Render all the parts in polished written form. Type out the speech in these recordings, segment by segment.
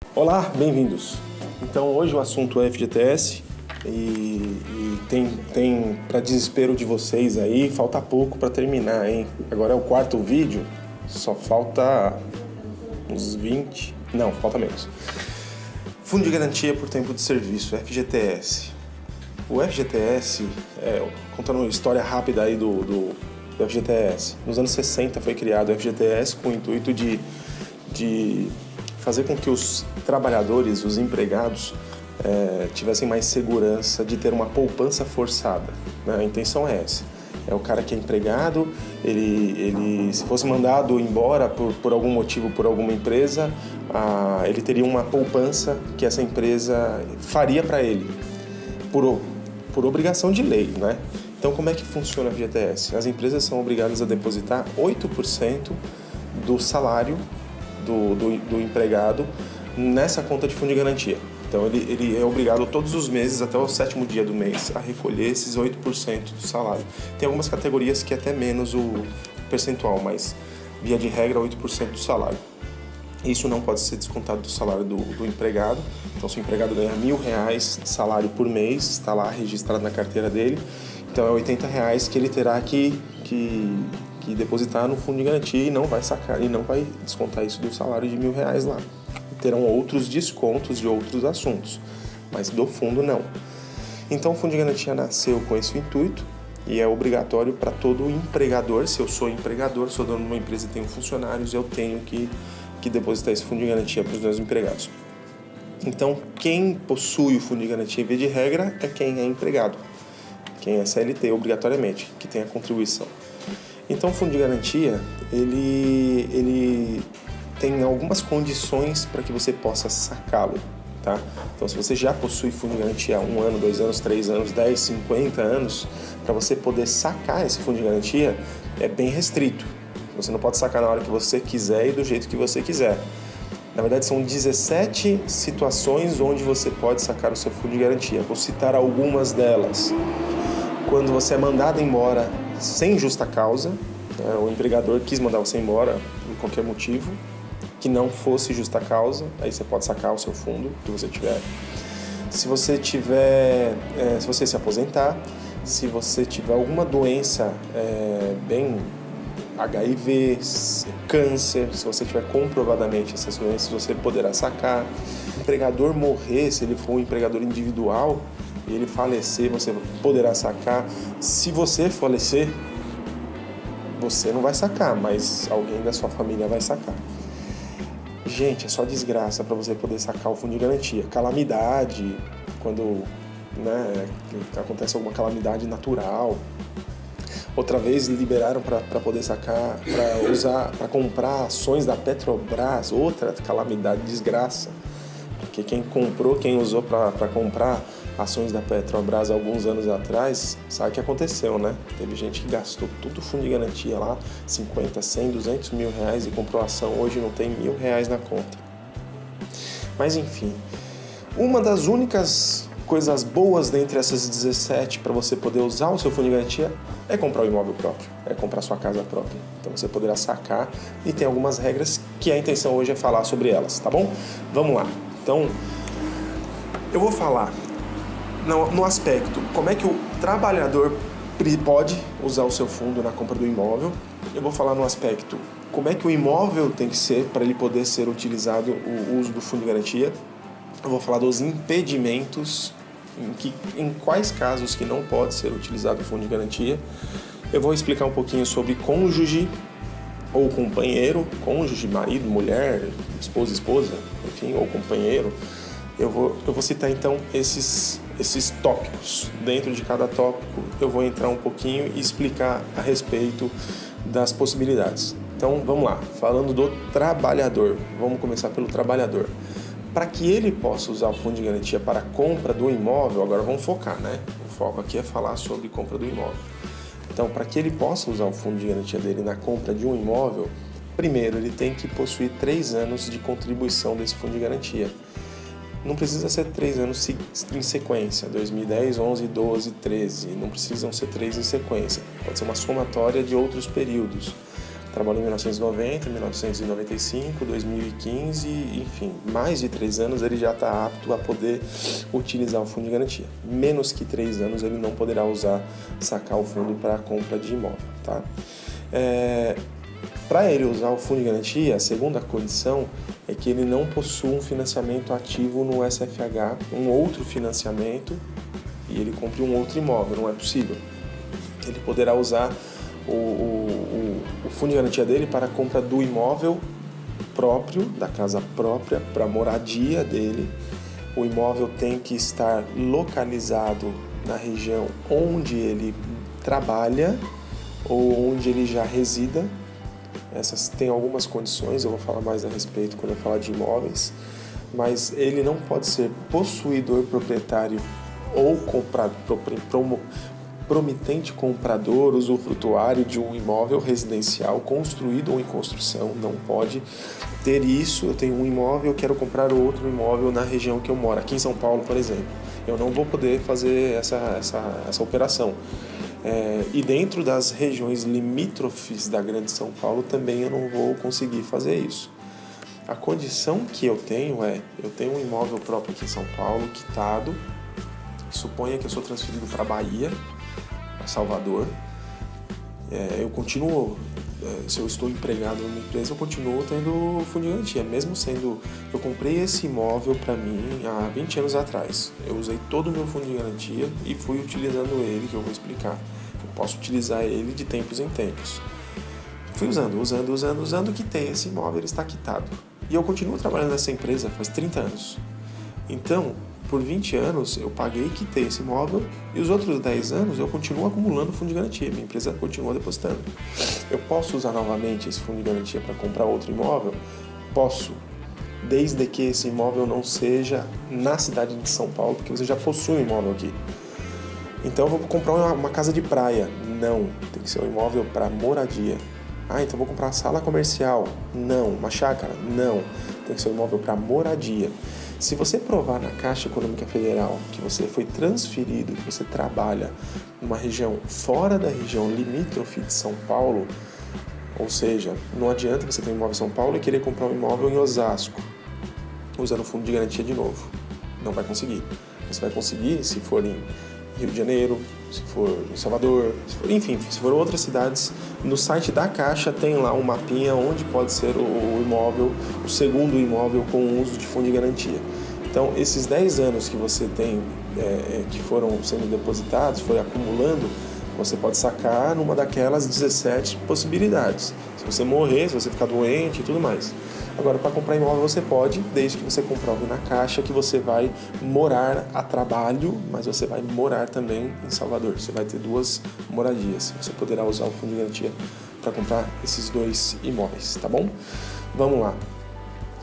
Olá, bem-vindos. Então hoje o assunto é FGTS e tem para desespero de vocês aí, falta pouco para terminar, hein? Agora é o quarto vídeo, só falta uns 20, não, falta menos. Fundo de Garantia por Tempo de Serviço, FGTS. O FGTS, contando uma história rápida aí do FGTS, nos anos 60 foi criado o FGTS com o intuito de fazer com que os trabalhadores, os empregados, tivessem mais segurança de ter uma poupança forçada, né? A intenção é essa. É o cara que é empregado, ele se fosse mandado embora por algum motivo, por alguma empresa, ele teria uma poupança que essa empresa faria para ele, por obrigação de lei, né? Então, como é que funciona o FGTS? As empresas são obrigadas a depositar 8% do salário do empregado nessa conta de fundo de garantia. Então ele é obrigado todos os meses, até o 7º dia do mês, a recolher esses 8% do salário. Tem algumas categorias que é até menos o percentual, mas via de regra 8% do salário. Isso não pode ser descontado do salário do empregado. Então, se o empregado ganha R$1.000 de salário por mês, está lá registrado na carteira dele, então é R$80 que ele terá que depositar no fundo de garantia e não vai sacar, e não vai descontar isso do salário de R$1.000 lá. Terão outros descontos de outros assuntos, mas do fundo não. Então, o fundo de garantia nasceu com esse intuito e é obrigatório para todo empregador. Se eu sou empregador, sou dono de uma empresa e tenho funcionários, eu tenho que depositar esse fundo de garantia para os meus empregados. Então, quem possui o fundo de garantia, via de regra, é quem é empregado, quem é CLT, obrigatoriamente, que tem a contribuição. Então, o fundo de garantia, ele tem algumas condições para que você possa sacá-lo, tá? Então, se você já possui fundo de garantia há 1 ano, 2 anos, 3 anos, 10, 50 anos, para você poder sacar esse fundo de garantia, é bem restrito. Você não pode sacar na hora que você quiser e do jeito que você quiser. Na verdade, são 17 situações onde você pode sacar o seu fundo de garantia. Vou citar algumas delas. Quando você é mandado embora sem justa causa, né? O empregador quis mandar você embora por qualquer motivo, que não fosse justa causa, aí você pode sacar o seu fundo que você tiver. Se você se você se aposentar, se você tiver alguma doença bem HIV, câncer, se você tiver comprovadamente essas doenças, você poderá sacar. Se o empregador morrer, se ele for um empregador individual e ele falecer, você poderá sacar. Se você falecer, você não vai sacar, mas alguém da sua família vai sacar. Gente, é só desgraça para você poder sacar o fundo de garantia. Calamidade, quando acontece alguma calamidade natural. Outra vez liberaram para poder sacar, para comprar ações da Petrobras, outra calamidade, desgraça. Porque quem usou para comprar ações da Petrobras alguns anos atrás, sabe o que aconteceu, né? Teve gente que gastou tudo o fundo de garantia lá, 50, 100, 200 mil reais e comprou ação, hoje não tem R$1.000 na conta. Mas enfim, uma das únicas coisas boas dentre essas 17 para você poder usar o seu fundo de garantia é comprar o imóvel próprio, é comprar sua casa própria. Então você poderá sacar e tem algumas regras que a intenção hoje é falar sobre elas, tá bom? Vamos lá. Então, eu vou falar no aspecto como é que o trabalhador pode usar o seu fundo na compra do imóvel. Eu vou falar no aspecto como é que o imóvel tem que ser para ele poder ser utilizado o uso do fundo de garantia. Eu vou falar dos impedimentos, em quais casos que não pode ser utilizado o fundo de garantia. Eu vou explicar um pouquinho sobre cônjuge ou companheiro, cônjuge, marido, mulher, esposa, enfim, ou companheiro. Eu vou citar então esses tópicos. Dentro de cada tópico eu vou entrar um pouquinho e explicar a respeito das possibilidades. Então vamos lá, falando do trabalhador, vamos começar pelo trabalhador. Para que ele possa usar o fundo de garantia para a compra do imóvel, agora vamos focar, né? O foco aqui é falar sobre compra do imóvel. Então, para que ele possa usar o fundo de garantia dele na compra de um imóvel, primeiro ele tem que possuir 3 anos de contribuição desse fundo de garantia. Não precisa ser 3 anos em sequência, 2010, 11, 12, 13, não precisam ser 3 em sequência, pode ser uma somatória de outros períodos. Trabalhou em 1990, 1995, 2015, enfim, mais de 3 anos ele já está apto a poder utilizar o fundo de garantia. Menos que 3 anos ele não poderá sacar o fundo para a compra de imóvel, tá? Para ele usar o fundo de garantia, a segunda condição é que ele não possua um financiamento ativo no SFH, um outro financiamento, e ele compre um outro imóvel, não é possível. Ele poderá usar o fundo de garantia dele para a compra do imóvel próprio, da casa própria, para a moradia dele. O imóvel tem que estar localizado na região onde ele trabalha ou onde ele já resida. Essas têm algumas condições, eu vou falar mais a respeito quando eu falar de imóveis, mas ele não pode ser possuidor, proprietário ou promitente comprador, usufrutuário de um imóvel residencial construído ou em construção. Não pode ter isso. Eu tenho um imóvel, eu quero comprar outro imóvel na região que eu moro, aqui em São Paulo, por exemplo. Eu não vou poder fazer essa operação. E dentro das regiões limítrofes da Grande São Paulo também eu não vou conseguir fazer isso. A condição que eu tenho um imóvel próprio aqui em São Paulo, quitado. Suponha que eu sou transferido para Bahia, para Salvador. Eu continuo, se eu estou empregado numa empresa, eu continuo tendo fundo de garantia, mesmo sendo... Eu comprei esse imóvel para mim há 20 anos atrás. Eu usei todo o meu fundo de garantia e fui utilizando ele, que eu vou explicar. Eu posso utilizar ele de tempos em tempos. Fui usando, quitei esse imóvel, ele está quitado. E eu continuo trabalhando nessa empresa faz 30 anos. Então, por 20 anos eu paguei e quitei esse imóvel, e os outros 10 anos eu continuo acumulando fundo de garantia, minha empresa continua depositando. Eu posso usar novamente esse fundo de garantia para comprar outro imóvel? Posso, desde que esse imóvel não seja na cidade de São Paulo, porque você já possui um imóvel aqui. Então eu vou comprar uma casa de praia? Não, tem que ser um imóvel para moradia. Então eu vou comprar uma sala comercial? Não. Uma chácara? Não, tem que ser um imóvel para moradia. Se você provar na Caixa Econômica Federal que você foi transferido, que você trabalha numa região fora da região limítrofe de São Paulo, ou seja, não adianta você ter um imóvel em São Paulo e querer comprar um imóvel em Osasco, usando o fundo de garantia de novo. Não vai conseguir. Você vai conseguir se for em Rio de Janeiro, se for em Salvador, se for outras cidades. No site da Caixa tem lá um mapinha onde pode ser o imóvel, o segundo imóvel com uso de fundo de garantia. Então, esses 10 anos que você tem, que foram sendo depositados, foi acumulando, você pode sacar numa daquelas 17 possibilidades. Se você morrer, se você ficar doente e tudo mais. Agora, para comprar imóvel você pode, desde que você comprove na Caixa que você vai morar a trabalho, mas você vai morar também em Salvador. Você vai ter 2 moradias. Você poderá usar o fundo de garantia para comprar esses 2 imóveis, tá bom? Vamos lá.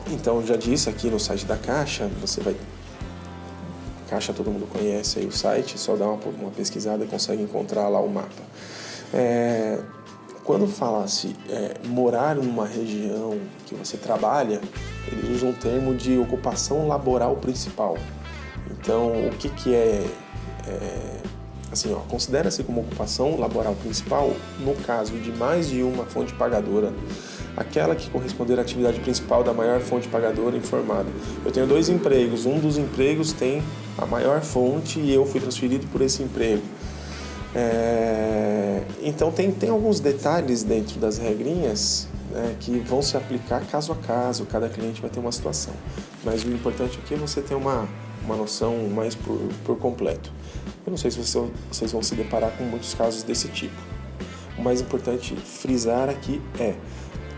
Então, eu já disse aqui no site da Caixa, você vai... Caixa todo mundo conhece aí o site, só dá uma pesquisada e consegue encontrar lá o mapa. Quando fala-se morar numa região que você trabalha, eles usam o termo de ocupação laboral principal. Então, o que é assim, considera-se como ocupação laboral principal no caso de mais de uma fonte pagadora, aquela que corresponder à atividade principal da maior fonte pagadora informada. Eu tenho 2 empregos, um dos empregos tem a maior fonte e eu fui transferido por esse emprego. Então tem alguns detalhes dentro das regrinhas, né, que vão se aplicar caso a caso, cada cliente vai ter uma situação. Mas o importante aqui é você ter uma noção mais por completo. Eu não sei se vocês vão se deparar com muitos casos desse tipo. O mais importante frisar aqui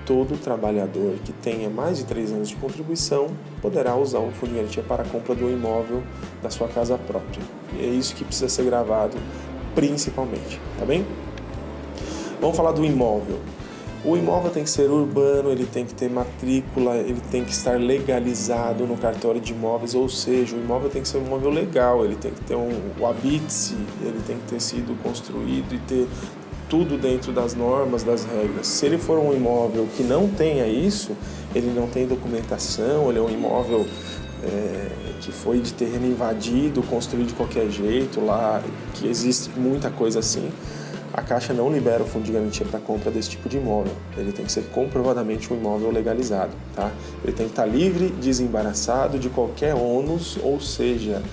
todo trabalhador que tenha mais de 3 anos de contribuição poderá usar um fundo de garantia para a compra do imóvel da sua casa própria. E é isso que precisa ser gravado principalmente, tá bem? Vamos falar do imóvel. O imóvel tem que ser urbano, ele tem que ter matrícula, ele tem que estar legalizado no cartório de imóveis, ou seja, o imóvel tem que ser um imóvel legal, ele tem que ter o habite-se, ele tem que ter sido construído e ter tudo dentro das normas, das regras. Se ele for um imóvel que não tenha isso, ele não tem documentação, ele é um imóvel que foi de terreno invadido, construído de qualquer jeito lá, que existe muita coisa assim, a Caixa não libera o fundo de garantia para compra desse tipo de imóvel. Ele tem que ser comprovadamente um imóvel legalizado, tá? Ele tem que estar livre, desembaraçado de qualquer ônus, ou seja,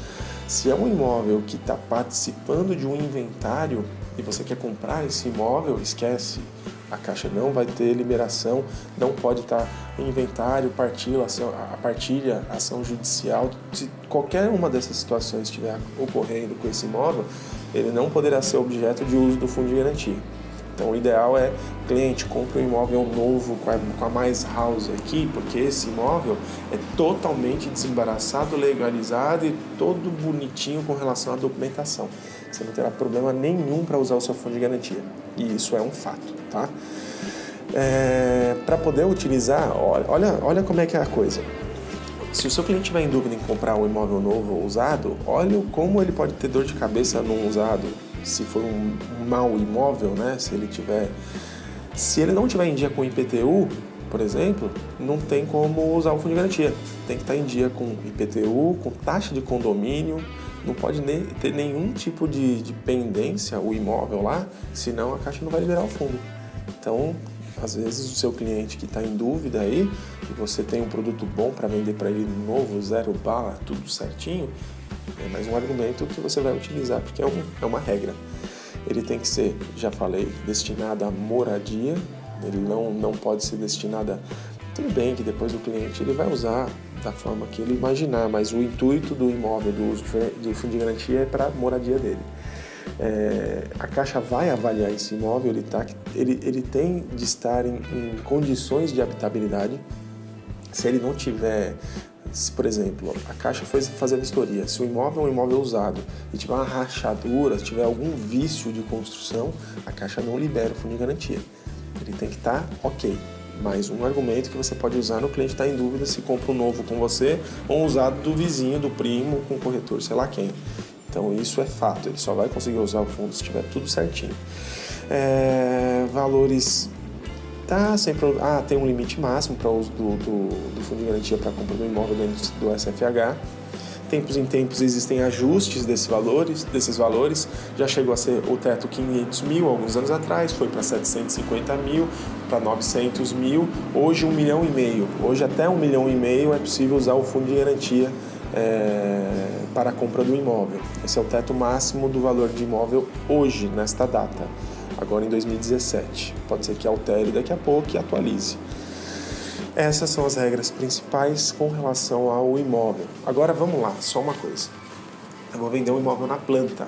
se é um imóvel que está participando de um inventário e você quer comprar esse imóvel, esquece. A Caixa não vai ter liberação, não pode estar em inventário, partilha, ação judicial. Se qualquer uma dessas situações estiver ocorrendo com esse imóvel, ele não poderá ser objeto de uso do fundo de garantia. Então, o ideal é, cliente, compre um imóvel novo com a Mais House aqui, porque esse imóvel é totalmente desembaraçado, legalizado e todo bonitinho com relação à documentação. Você não terá problema nenhum para usar o seu fundo de garantia. E isso é um fato, tá? Para poder utilizar, olha como é que é a coisa. Se o seu cliente tiver em dúvida em comprar um imóvel novo ou usado, olha como ele pode ter dor de cabeça num usado. Se for um mau imóvel, né? Se ele não tiver em dia com IPTU, por exemplo, não tem como usar o fundo de garantia. Tem que estar em dia com IPTU, com taxa de condomínio, não pode ter nenhum tipo de pendência o imóvel lá, senão a Caixa não vai liberar o fundo. Então, às vezes o seu cliente que está em dúvida aí, e você tem um produto bom para vender para ele novo, zero bala, tudo certinho, é mais um argumento que você vai utilizar, porque é uma regra. Ele tem que ser, já falei, destinado à moradia, ele não pode ser destinado a... Tudo bem que depois o cliente ele vai usar da forma que ele imaginar, mas o intuito do imóvel, do uso do fundo de garantia é para a moradia dele. A Caixa vai avaliar esse imóvel, ele tem de estar em condições de habitabilidade. Se ele não tiver, por exemplo, a Caixa foi fazer a vistoria, se o imóvel é um imóvel usado e tiver uma rachadura, se tiver algum vício de construção, a Caixa não libera o fundo de garantia. Ele tem que estar ok. Mais um argumento que você pode usar no cliente está em dúvida se compra um novo com você ou um usado do vizinho, do primo, com corretor, sei lá quem. Então isso é fato, ele só vai conseguir usar o fundo se tiver tudo certinho. Valores... tem um limite máximo para o uso do fundo de garantia para a compra do imóvel dentro do SFH. Tempos em tempos existem ajustes desses valores. Já chegou a ser o teto 500 mil alguns anos atrás, foi para 750 mil, para 900 mil, hoje 1,5 milhão. Hoje até 1,5 milhão é possível usar o fundo de garantia para a compra do imóvel. Esse é o teto máximo do valor de imóvel hoje, nesta data, agora em 2017. Pode ser que altere daqui a pouco e atualize. Essas são as regras principais com relação ao imóvel. Agora vamos lá, só uma coisa. Eu vou vender um imóvel na planta,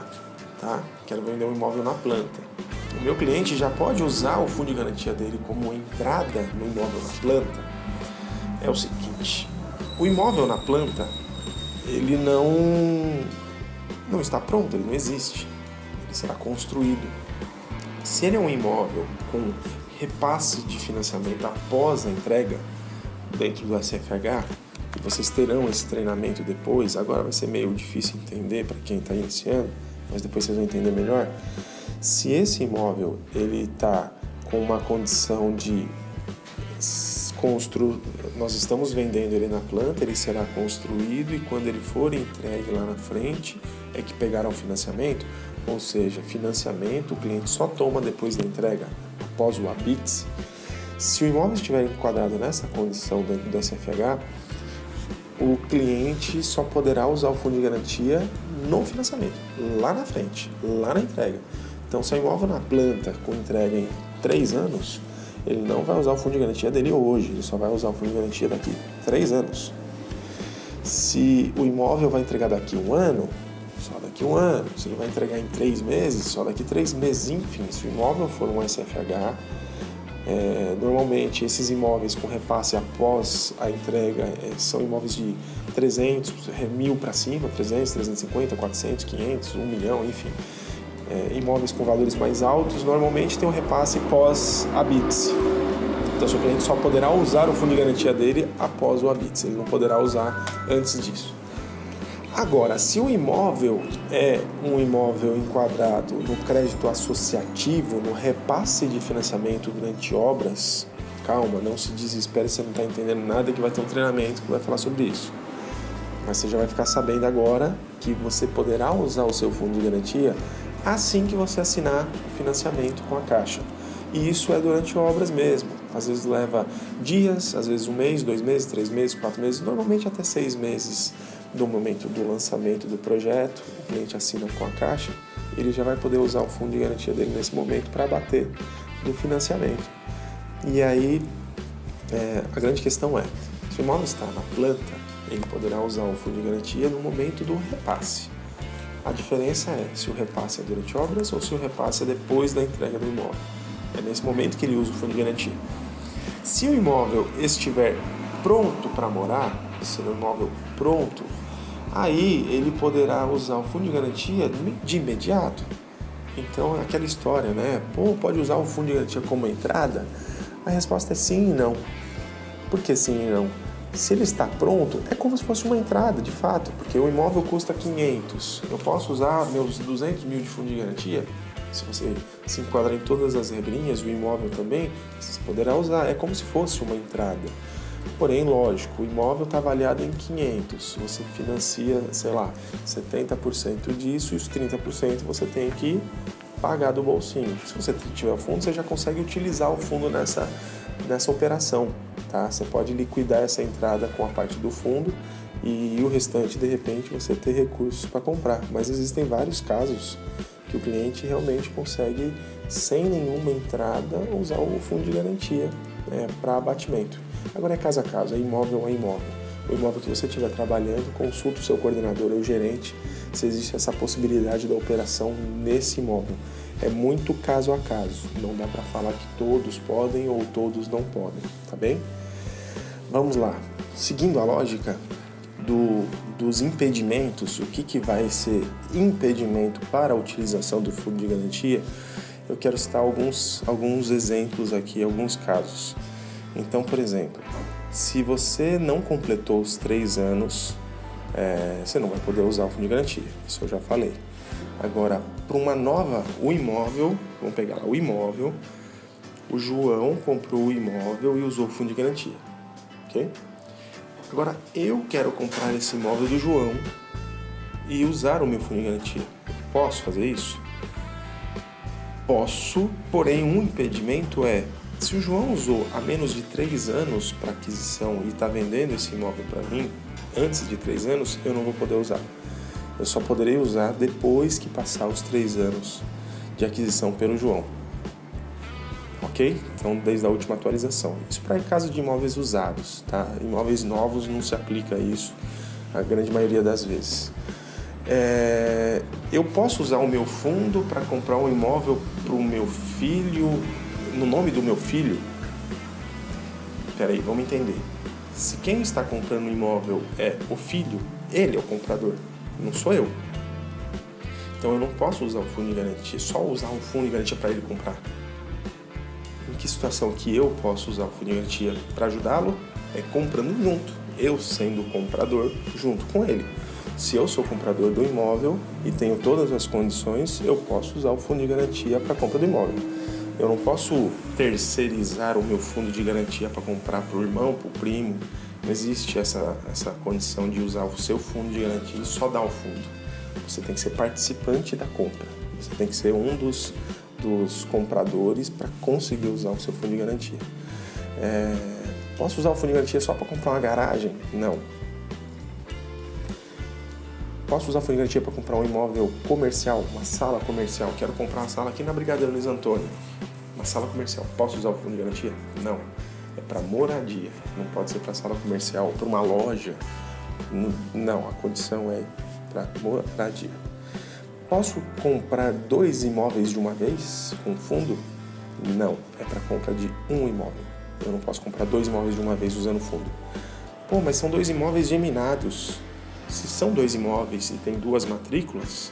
tá? Quero vender um imóvel na planta. O meu cliente já pode usar o fundo de garantia dele como entrada no imóvel na planta. É o seguinte, o imóvel na planta, ele não está pronto, ele não existe. Ele será construído. Se ele é um imóvel com repasse de financiamento após a entrega dentro do SFH, e vocês terão esse treinamento depois, agora vai ser meio difícil entender para quem está iniciando, mas depois vocês vão entender melhor. Se esse imóvel ele está com uma condição de nós estamos vendendo ele na planta, ele será construído e quando ele for entregue lá na frente é que pegará o financiamento, ou seja, financiamento o cliente só toma depois da entrega, após o habite. Se o imóvel estiver enquadrado nessa condição dentro do SFH, o cliente só poderá usar o fundo de garantia no financiamento, lá na frente, lá na entrega. Então, se o imóvel na planta com entrega em 3 anos, ele não vai usar o fundo de garantia dele hoje, ele só vai usar o fundo de garantia daqui 3 anos. Se o imóvel vai entregar daqui 1 ano, só daqui 1 ano. Se ele vai entregar em 3 meses, só daqui 3 meses. Enfim, se o imóvel for um SFH, normalmente esses imóveis com repasse após a entrega são imóveis de 300, 1.000 para cima, 300, 350, 400, 500, 1 milhão, enfim. Imóveis com valores mais altos normalmente tem um repasse pós-habite. Então, seu cliente só poderá usar o fundo de garantia dele após o habite, ele não poderá usar antes disso. Agora, se o imóvel é um imóvel enquadrado no crédito associativo, no repasse de financiamento durante obras, calma, não se desespere se você não está entendendo nada, que vai ter um treinamento que vai falar sobre isso. Mas você já vai ficar sabendo agora que você poderá usar o seu fundo de garantia assim que você assinar o financiamento com a Caixa. E isso é durante obras mesmo. Às vezes leva dias, às vezes 1 mês, 2 meses, 3 meses, 4 meses, normalmente até 6 meses do momento do lançamento do projeto. O cliente assina com a Caixa, ele já vai poder usar o fundo de garantia dele nesse momento para abater do financiamento. E aí, a grande questão é, se o imóvel está na planta, ele poderá usar o fundo de garantia no momento do repasse. A diferença é se o repasse é durante obras ou se o repasse é depois da entrega do imóvel. É nesse momento que ele usa o fundo de garantia. Se o imóvel estiver pronto para morar, se o imóvel pronto, aí ele poderá usar o fundo de garantia de imediato. Então é aquela história, né? Pode usar o fundo de garantia como entrada? A resposta é sim e não. Por que sim e não? Se ele está pronto, é como se fosse uma entrada, de fato, porque o imóvel custa 500. Eu posso usar meus 200 mil de fundo de garantia? Se você se enquadrar em todas as regrinhas, o imóvel também, você poderá usar. É como se fosse uma entrada. Porém, lógico, o imóvel está avaliado em 500. Você financia, 70% disso e os 30% você tem que pagar do bolsinho. Se você tiver o fundo, você já consegue utilizar o fundo nessa operação. Tá? Você pode liquidar essa entrada com a parte do fundo e o restante, de repente, você ter recursos para comprar. Mas existem vários casos que o cliente realmente consegue, sem nenhuma entrada, usar o fundo de garantia para abatimento. Agora é caso a caso, é imóvel a imóvel. O imóvel que você estiver trabalhando, consulte o seu coordenador ou gerente se existe essa possibilidade da operação nesse imóvel. É muito caso a caso, não dá para falar que todos podem ou todos não podem, tá bem? Vamos lá, seguindo a lógica dos impedimentos, o que vai ser impedimento para a utilização do fundo de garantia, eu quero citar alguns exemplos aqui, alguns casos. Então, por exemplo, se você não completou os 3 anos, você não vai poder usar o fundo de garantia, isso eu já falei. Agora, para o imóvel, vamos pegar lá o imóvel, o João comprou o imóvel e usou o fundo de garantia, ok? Agora, eu quero comprar esse imóvel do João e usar o meu fundo de garantia. Posso fazer isso? Posso, porém um impedimento é, se o João usou há menos de 3 anos para aquisição e está vendendo esse imóvel para mim, antes de 3 anos, eu não vou poder usar. Eu só poderei usar depois que passar os 3 anos de aquisição pelo João. Ok? Então, desde a última atualização. Isso para caso de imóveis usados, tá? Imóveis novos não se aplica isso, a grande maioria das vezes. Eu posso usar o meu fundo para comprar um imóvel para o meu filho, no nome do meu filho? Peraí, vamos entender. Se quem está comprando o imóvel é o filho, ele é o comprador, não sou eu. Então eu não posso usar o fundo de garantia, só usar um fundo de garantia para ele comprar. Em que situação que eu posso usar o fundo de garantia para ajudá-lo? É comprando junto, eu sendo o comprador junto com ele. Se eu sou comprador do imóvel e tenho todas as condições, eu posso usar o fundo de garantia para a compra do imóvel. Eu não posso terceirizar o meu fundo de garantia para comprar para o irmão, para o primo. Não existe essa condição de usar o seu fundo de garantia e só dar o fundo. Você tem que ser participante da compra. Você tem que ser um dos compradores para conseguir usar o seu fundo de garantia. Posso usar o fundo de garantia só para comprar uma garagem? Não. Posso usar o fundo de garantia para comprar um imóvel comercial, uma sala comercial? Quero comprar uma sala aqui na Brigadeiro Luiz Antônio. Uma sala comercial. Posso usar o fundo de garantia? Não. É para moradia. Não pode ser para sala comercial, para uma loja. Não, a condição é para moradia. Posso comprar 2 imóveis de uma vez com fundo? Não. É para compra de um imóvel. Eu não posso comprar 2 imóveis de uma vez usando fundo. Mas são 2 imóveis geminados. Se são 2 imóveis e tem 2 matrículas,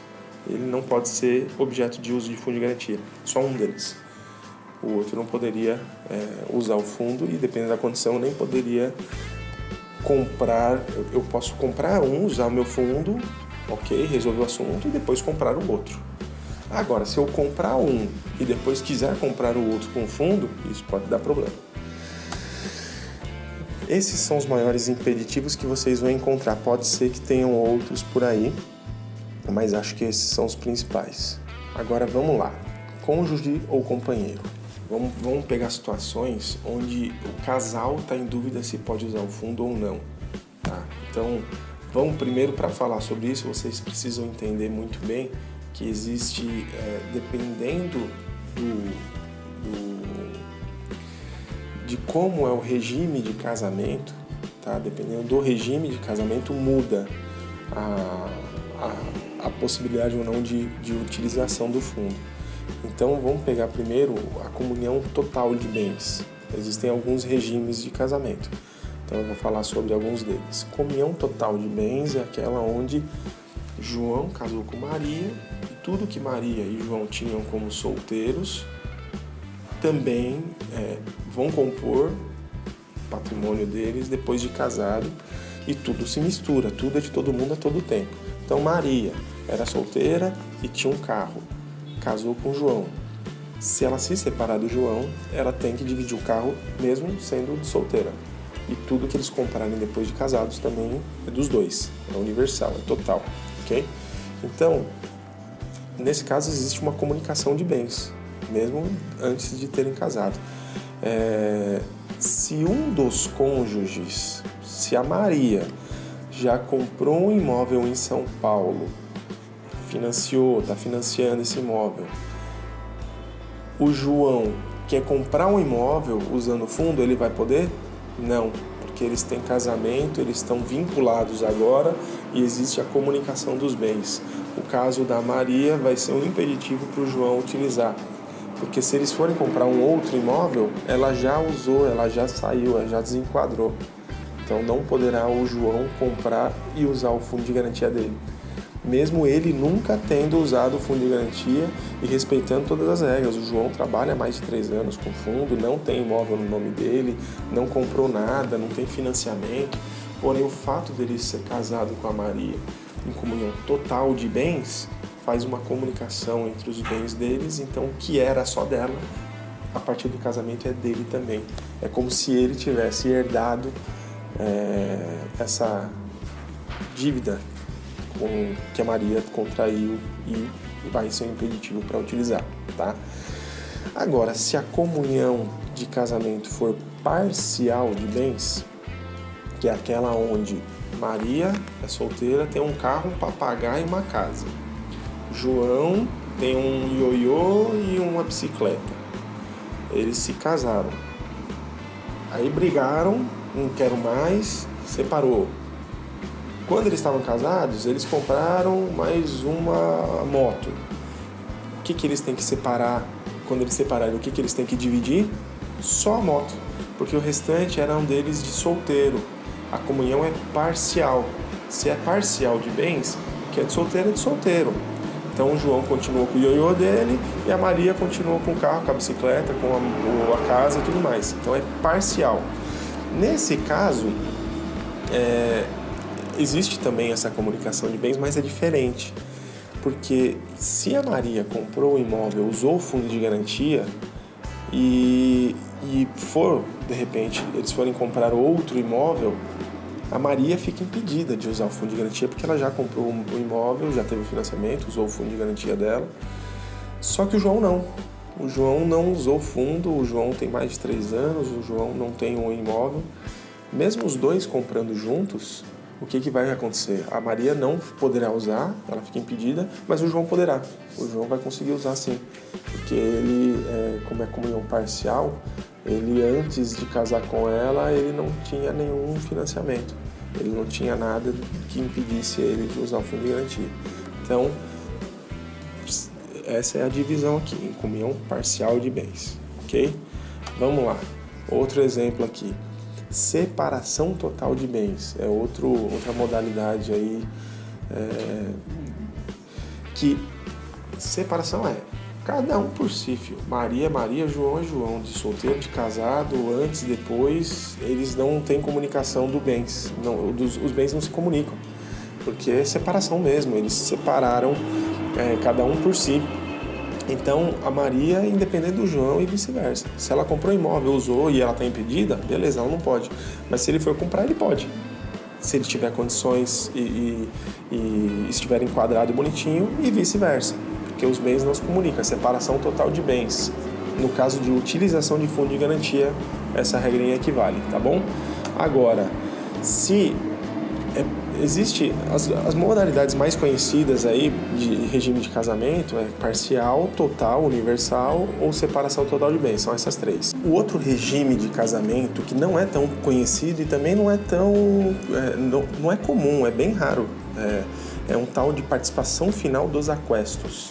ele não pode ser objeto de uso de fundo de garantia, só um deles. O outro não poderia usar o fundo e, dependendo da condição, nem poderia comprar. Eu posso comprar um, usar o meu fundo, ok, resolver o assunto, e depois comprar o outro. Agora, se eu comprar um e depois quiser comprar o outro com fundo, isso pode dar problema. Esses são os maiores impeditivos que vocês vão encontrar. Pode ser que tenham outros por aí, mas acho que esses são os principais. Agora vamos lá, cônjuge ou companheiro. Vamos pegar situações onde o casal está em dúvida se pode usar o fundo ou não. Tá? Então, vamos primeiro, para falar sobre isso, vocês precisam entender muito bem que existe, dependendo de como é o regime de casamento, tá? Dependendo do regime de casamento, muda a possibilidade ou não de utilização do fundo. Então, vamos pegar primeiro a comunhão total de bens. Existem alguns regimes de casamento. Então, eu vou falar sobre alguns deles. Comunhão total de bens é aquela onde João casou com Maria e tudo que Maria e João tinham como solteiros também vão compor o patrimônio deles depois de casado, e tudo se mistura, tudo é de todo mundo a todo tempo. Então, Maria era solteira e tinha um carro. Casou com João. Se ela se separar do João, ela tem que dividir o carro mesmo sendo solteira. E tudo que eles comprarem depois de casados também é dos dois. É universal, é total. Ok? Então, nesse caso existe uma comunicação de bens, mesmo antes de terem casado. Se um dos cônjuges, se a Maria já comprou um imóvel em São Paulo, está financiando esse imóvel, o João quer comprar um imóvel usando o fundo, ele vai poder? Não, porque eles têm casamento, eles estão vinculados agora e existe a comunicação dos bens. O caso da Maria vai ser um impeditivo para o João utilizar, porque se eles forem comprar um outro imóvel, ela já usou, ela já saiu, ela já desenquadrou. Então não poderá o João comprar e usar o fundo de garantia dele, mesmo ele nunca tendo usado o fundo de garantia e respeitando todas as regras. O João trabalha há mais de 3 anos com fundo, não tem imóvel no nome dele, não comprou nada, não tem financiamento. Porém, o fato dele ser casado com a Maria em comunhão total de bens faz uma comunicação entre os bens deles. Então, o que era só dela, a partir do casamento é dele também. É como se ele tivesse herdado essa dívida que a Maria contraiu e vai ser um impeditivo para utilizar, tá? Agora, se a comunhão de casamento for parcial de bens, que é aquela onde Maria é solteira, tem um carro, um papagaio e uma casa. João tem um ioiô e uma bicicleta. Eles se casaram. Aí brigaram, não quero mais, separou. Quando eles estavam casados, eles compraram mais uma moto. O que eles têm que separar? Quando eles separarem, o que eles têm que dividir? Só a moto, porque o restante era um deles de solteiro. A comunhão é parcial. Se é parcial de bens, o que é de solteiro é de solteiro. Então o João continuou com o ioiô dele e a Maria continuou com o carro, com a bicicleta, com a casa e tudo mais. Então é parcial. Nesse caso, existe também essa comunicação de bens, mas é diferente. Porque se a Maria comprou o imóvel, usou o fundo de garantia e de repente, eles forem comprar outro imóvel, a Maria fica impedida de usar o fundo de garantia porque ela já comprou o imóvel, já teve o financiamento, usou o fundo de garantia dela. Só que o João não. O João não usou o fundo, o João tem mais de 3 anos, o João não tem um imóvel. Mesmo os dois comprando juntos, o que vai acontecer? A Maria não poderá usar, ela fica impedida, mas o João poderá. O João vai conseguir usar sim, porque ele, como é comunhão parcial, ele antes de casar com ela, ele não tinha nenhum financiamento. Ele não tinha nada que impedisse ele de usar o fundo de garantia. Então, essa é a divisão aqui, em comunhão parcial de bens, ok? Vamos lá, outro exemplo aqui. Separação total de bens é outra modalidade aí, que separação cada um por si, filho. Maria é Maria, João é João, de solteiro, de casado, antes, depois, eles não têm comunicação dos bens, os bens não se comunicam, porque é separação mesmo, eles se separaram, cada um por si. Então, a Maria é independente do João e vice-versa. Se ela comprou imóvel, usou e ela está impedida, beleza, ela não pode. Mas se ele for comprar, ele pode. Se ele tiver condições e estiver enquadrado bonitinho, e vice-versa. porque os bens não se comunicam, é separação total de bens. No caso de utilização de fundo de garantia, essa regrinha equivale, tá bom? Agora, se existe as modalidades mais conhecidas aí de regime de casamento é parcial, total, universal ou separação total de bens, são essas três. O outro regime de casamento que não é tão conhecido e também não é tão não é comum, é bem raro, é um tal de participação final dos aquestos.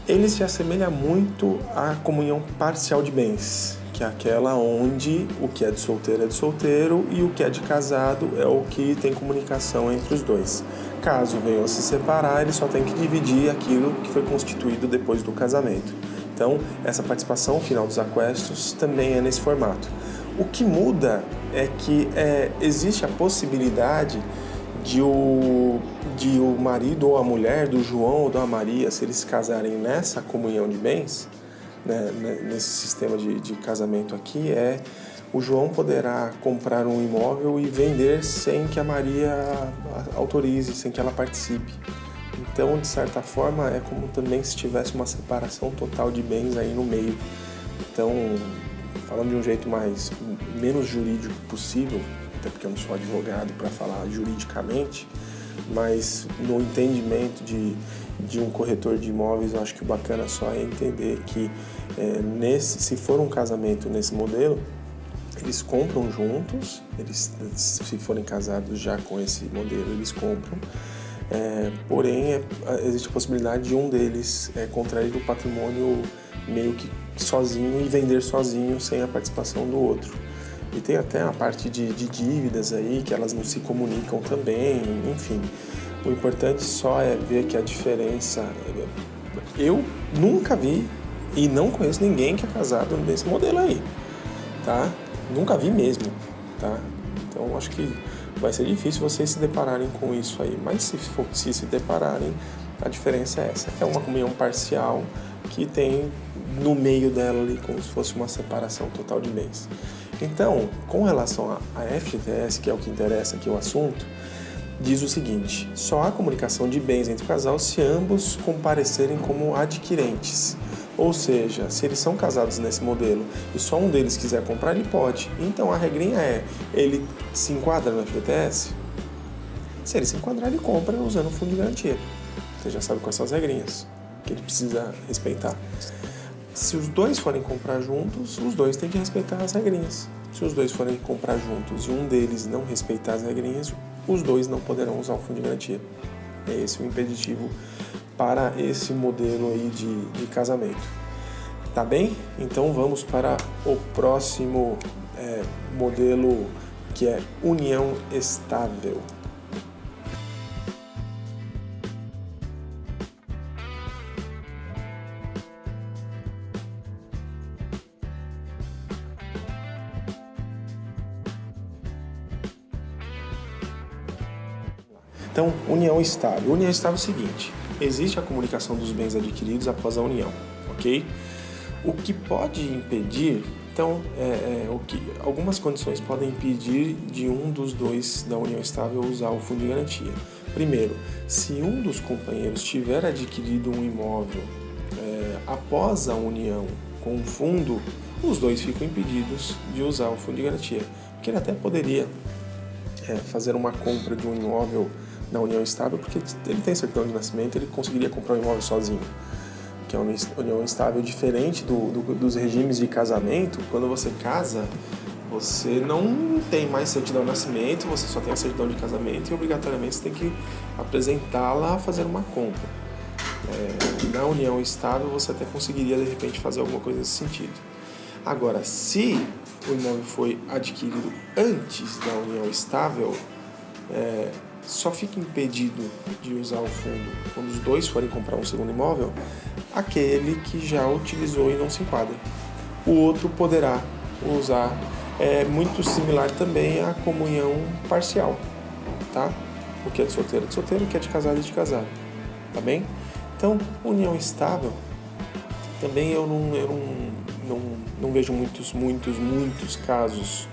Ele se assemelha muito à comunhão parcial de bens, que é aquela onde o que é de solteiro e o que é de casado é o que tem comunicação entre os dois. Caso venham a se separar, ele só tem que dividir aquilo que foi constituído depois do casamento. Então, essa participação final dos aquestos também é nesse formato. O que muda é que existe a possibilidade de o marido ou a mulher, do João ou da Maria, se eles se casarem nessa comunhão de bens, né, nesse sistema de casamento aqui, o João poderá comprar um imóvel e vender sem que a Maria autorize, sem que ela participe. Então, de certa forma, é como também se tivesse uma separação total de bens aí no meio. Então, falando de um jeito menos jurídico possível, até porque eu não sou advogado para falar juridicamente, mas no entendimento de um corretor de imóveis, eu acho que o bacana só é entender que se for um casamento nesse modelo, eles compram juntos, se forem casados já com esse modelo, eles compram, porém existe a possibilidade de um deles contrair o patrimônio meio que sozinho e vender sozinho sem a participação do outro. E tem até a parte de dívidas aí, que elas não se comunicam também, enfim. O importante só é ver que a diferença... Eu nunca vi e não conheço ninguém que é casado nesse modelo aí, tá? Nunca vi mesmo, tá? Então, acho que vai ser difícil vocês se depararem com isso aí. Mas se depararem, a diferença é essa. É uma comunhão parcial que tem no meio dela ali como se fosse uma separação total de bens. Então, com relação à FGTS, que é o que interessa aqui o assunto, diz o seguinte: só há comunicação de bens entre o casal se ambos comparecerem como adquirentes. Ou seja, se eles são casados nesse modelo e só um deles quiser comprar, ele pode. Então a regrinha ele se enquadra no FGTS? Se ele se enquadrar, ele compra usando o fundo de garantia. Você já sabe quais são as regrinhas que ele precisa respeitar. Se os dois forem comprar juntos, os dois têm que respeitar as regrinhas. Se os dois forem comprar juntos e um deles não respeitar as regrinhas, os dois não poderão usar o fundo de garantia. É esse o impeditivo para esse modelo aí de casamento. Tá bem? Então vamos para o próximo modelo, que é união estável. Então, união estável. União estável é o seguinte: existe a comunicação dos bens adquiridos após a união, ok? O que pode impedir, então, algumas condições podem impedir de um dos dois da união estável usar o fundo de garantia. Primeiro, se um dos companheiros tiver adquirido um imóvel após a união com o fundo, os dois ficam impedidos de usar o fundo de garantia. Porque ele até poderia fazer uma compra de um imóvel na união estável, porque ele tem certidão de nascimento, ele conseguiria comprar um imóvel sozinho, que é uma união estável diferente dos regimes de casamento. Quando você casa, você não tem mais certidão de nascimento, você só tem a certidão de casamento e obrigatoriamente você tem que apresentá-la a fazer uma compra. Na união estável você até conseguiria de repente fazer alguma coisa nesse sentido. Agora, se o imóvel foi adquirido antes da união estável, só fica impedido de usar o fundo quando os dois forem comprar um segundo imóvel aquele que já utilizou e não se enquadra. O outro poderá usar. É muito similar também à comunhão parcial, tá? O que é de solteiro, o que é de casado, de casado, tá bem? Então, união estável, também eu não vejo muitos casos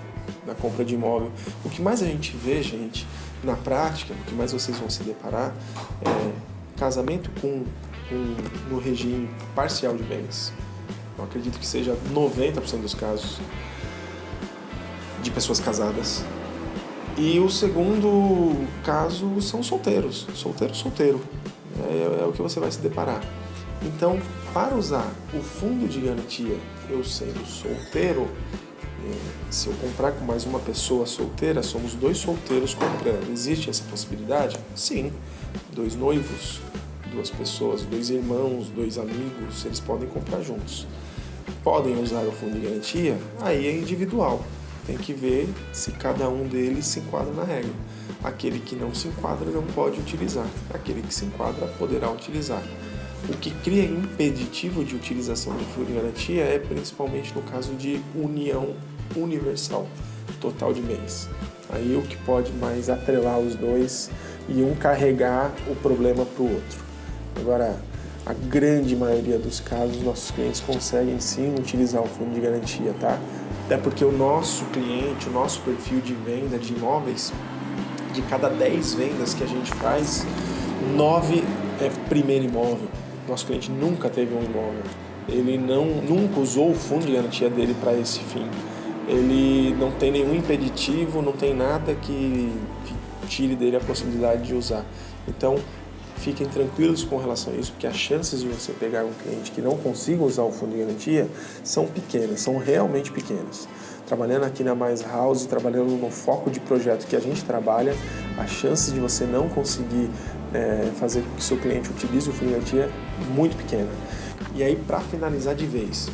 na compra de imóvel. O que mais a gente vê, gente, na prática, o que mais vocês vão se deparar Casamento no regime parcial de bens. Eu acredito que seja 90% dos casos de pessoas casadas. E o segundo caso são solteiros. Solteiro. É o que você vai se deparar. Então, para usar o fundo de garantia, eu sendo solteiro, se eu comprar com mais uma pessoa solteira, somos 2 solteiros comprando. Existe essa possibilidade? Sim. 2 noivos, 2 pessoas, 2 irmãos, 2 amigos, eles podem comprar juntos. Podem usar o fundo de garantia? Aí é individual. Tem que ver se cada um deles se enquadra na regra. Aquele que não se enquadra não pode utilizar. Aquele que se enquadra poderá utilizar. O que cria impeditivo de utilização de fundo de garantia é principalmente no caso de união universal, total de bens. Aí o que pode mais atrelar os dois e um carregar o problema para o outro. Agora, a grande maioria dos casos, nossos clientes conseguem sim utilizar o fundo de garantia, tá? Até porque o nosso cliente, o nosso perfil de venda de imóveis, de cada 10 vendas que a gente faz, 9 é primeiro imóvel. Nosso cliente nunca teve um imóvel. Ele nunca usou o fundo de garantia dele para esse fim. Ele não tem nenhum impeditivo, não tem nada que tire dele a possibilidade de usar. Então, fiquem tranquilos com relação a isso, porque as chances de você pegar um cliente que não consiga usar o fundo de garantia são pequenas, são realmente pequenas. Trabalhando aqui na Mais House, trabalhando no foco de projeto que a gente trabalha, as chances de você não conseguir fazer com que seu cliente utilize o fundo de garantia é muito pequena. E aí, para finalizar de vez,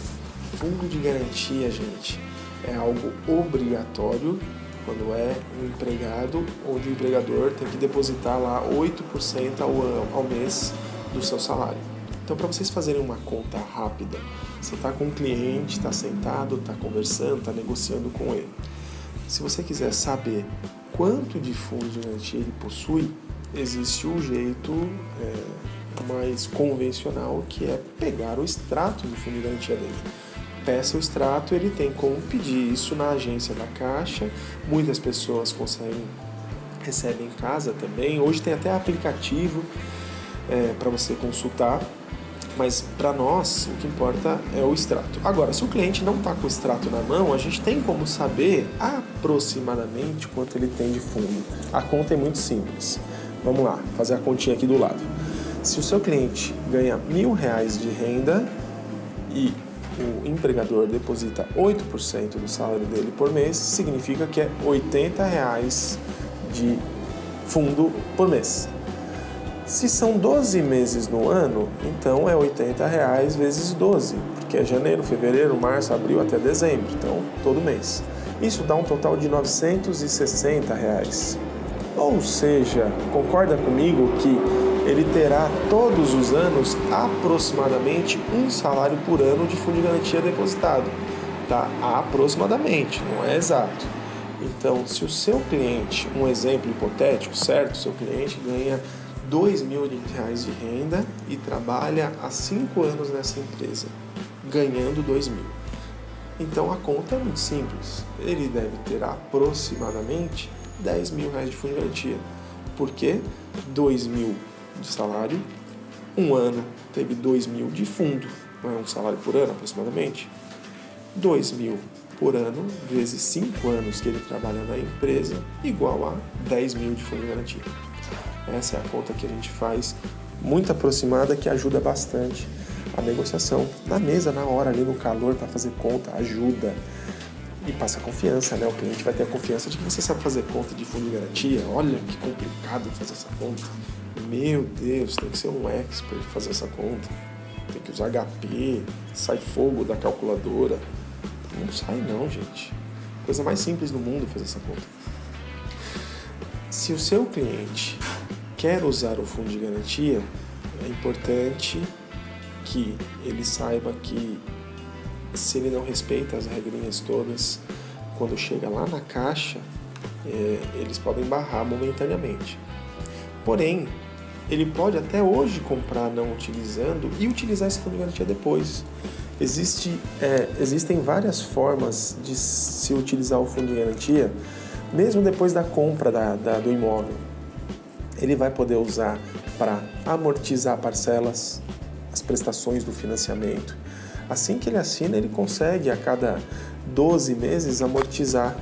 fundo de garantia, gente, é algo obrigatório quando é um empregado, onde o empregador tem que depositar lá 8% ao mês do seu salário. Então, para vocês fazerem uma conta rápida, você está com um cliente, está sentado, está conversando, está negociando com ele. Se você quiser saber quanto de fundo de garantia ele possui, existe um jeito mais convencional, que é pegar o extrato do fundo de garantia dele. Peça o extrato, ele tem como pedir isso na agência da Caixa. Muitas pessoas recebem em casa também. Hoje tem até aplicativo para você consultar, mas para nós o que importa é o extrato. Agora, se o cliente não está com o extrato na mão, a gente tem como saber aproximadamente quanto ele tem de fundo. A conta é muito simples. Vamos lá, fazer a continha aqui do lado. Se o seu cliente ganha R$1.000 de renda e o empregador deposita 8% do salário dele por mês, significa que é R$80 de fundo por mês. Se são 12 meses no ano, então é R$80 vezes 12, porque é janeiro, fevereiro, março, abril até dezembro, então todo mês. Isso dá um total de R$960. Ou seja, concorda comigo que ele terá todos os anos aproximadamente um salário por ano de fundo de garantia depositado, tá? Aproximadamente, não é exato. Então, se o seu cliente, um exemplo hipotético, certo? Seu cliente ganha R$2.000 de renda e trabalha há 5 anos nessa empresa, ganhando R$2.000. Então, a conta é muito simples. Ele deve ter aproximadamente R$10.000 de fundo de garantia. Por quê? R$2.000 de salário, um ano teve R$2.000 de fundo, não é um salário por ano aproximadamente? R$2.000 por ano, vezes 5 anos que ele trabalha na empresa, igual a R$10.000 de fundo de garantia. Essa é a conta que a gente faz, muito aproximada, que ajuda bastante a negociação. Na mesa, na hora, ali no calor, para fazer conta, ajuda. E passa confiança, né? O cliente vai ter a confiança de que você sabe fazer conta de fundo de garantia. Olha que complicado fazer essa conta. Meu Deus, tem que ser um expert fazer essa conta. Tem que usar HP, sai fogo da calculadora. Não sai não, gente. Coisa mais simples do mundo fazer essa conta. Se o seu cliente quer usar o fundo de garantia, é importante que ele saiba que se ele não respeita as regrinhas todas, quando chega lá na caixa, eles podem barrar momentaneamente. Porém, ele pode até hoje comprar não utilizando e utilizar esse fundo de garantia depois. Existem várias formas de se utilizar o fundo de garantia, mesmo depois da compra do imóvel. ele vai poder usar para amortizar parcelas, as prestações do financiamento. Assim que ele assina, ele consegue a cada 12 meses amortizar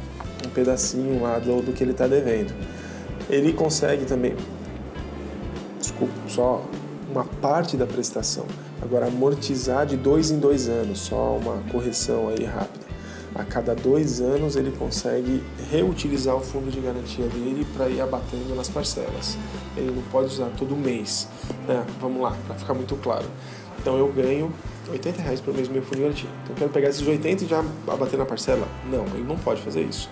um pedacinho lá do que ele está devendo. Ele consegue também, só uma parte da prestação. Agora, amortizar de 2 em 2 anos, só uma correção aí rápida. A cada 2 anos ele consegue reutilizar o fundo de garantia dele para ir abatendo nas parcelas. Ele não pode usar todo mês. Vamos lá, para ficar muito claro. Então eu ganho R$80 por mês no meu fundo de garantia. Então eu quero pegar esses 80 e já abater na parcela? Não, ele não pode fazer isso.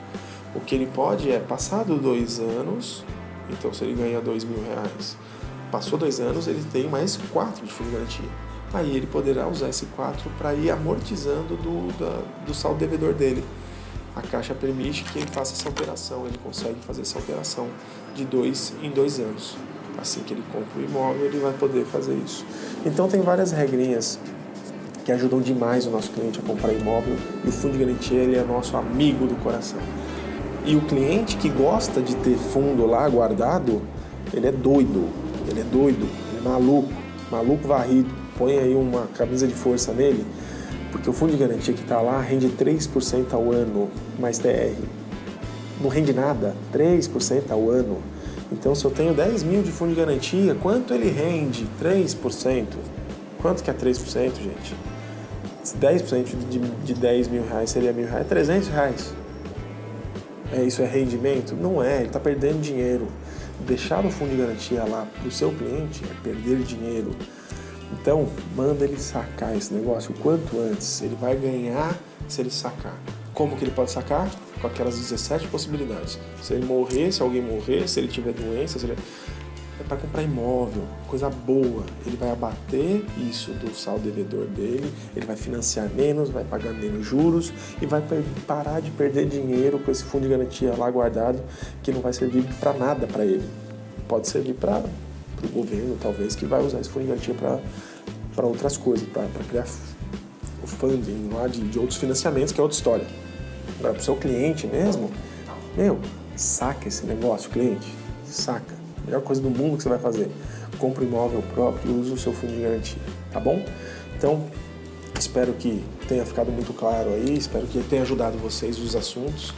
O que ele pode é, passado 2 anos, então se ele ganha R$2.000, passou 2 anos, ele tem mais 4 de fundo de garantia. Aí ele poderá usar esse 4 para ir amortizando do saldo devedor dele. A Caixa permite que ele faça essa operação, ele consegue fazer essa operação de 2 em 2 anos. Assim que ele compra o imóvel, ele vai poder fazer isso. Então tem várias regrinhas que ajudam demais o nosso cliente a comprar imóvel, e o fundo de garantia ele é nosso amigo do coração. E o cliente que gosta de ter fundo lá guardado, ele é doido, ele é maluco varrido. Põe aí uma camisa de força nele, porque o fundo de garantia que está lá rende 3% ao ano, mais TR. Não rende nada, 3% ao ano. Então, se eu tenho 10 mil de fundo de garantia, quanto ele rende? 3%. Quanto que é 3%, gente? 10% de 10 mil reais seria R$1.000, é R$300. Isso é rendimento? Não é, ele está perdendo dinheiro. Deixar o fundo de garantia lá para o seu cliente é perder dinheiro. Então, manda ele sacar esse negócio o quanto antes. Ele vai ganhar se ele sacar. Como que ele pode sacar? Com aquelas 17 possibilidades. Se ele morrer, se alguém morrer, se ele tiver doença, é para comprar imóvel, coisa boa. Ele vai abater isso do saldo devedor dele, ele vai financiar menos, vai pagar menos juros e vai parar de perder dinheiro com esse fundo de garantia lá guardado, que não vai servir para nada para ele. Pode servir para o governo, talvez, que vai usar esse fundo de garantia para outras coisas, para criar o funding lá de outros financiamentos, que é outra história. Agora, para o seu cliente mesmo, saca esse negócio, cliente, saca. Melhor coisa do mundo que você vai fazer. Compra um imóvel próprio e usa o seu fundo de garantia, tá bom? Então, espero que tenha ficado muito claro aí, espero que tenha ajudado vocês os assuntos.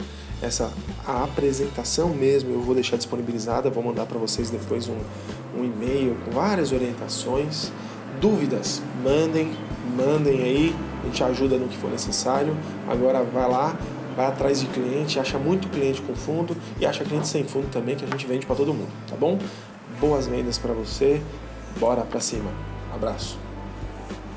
A apresentação mesmo eu vou deixar disponibilizada, vou mandar para vocês depois um e-mail com várias orientações. Dúvidas, mandem aí, a gente ajuda no que for necessário. Agora vai lá, vai atrás de cliente, acha muito cliente com fundo e acha cliente sem fundo também, que a gente vende para todo mundo, tá bom? Boas vendas para você, bora para cima. Abraço.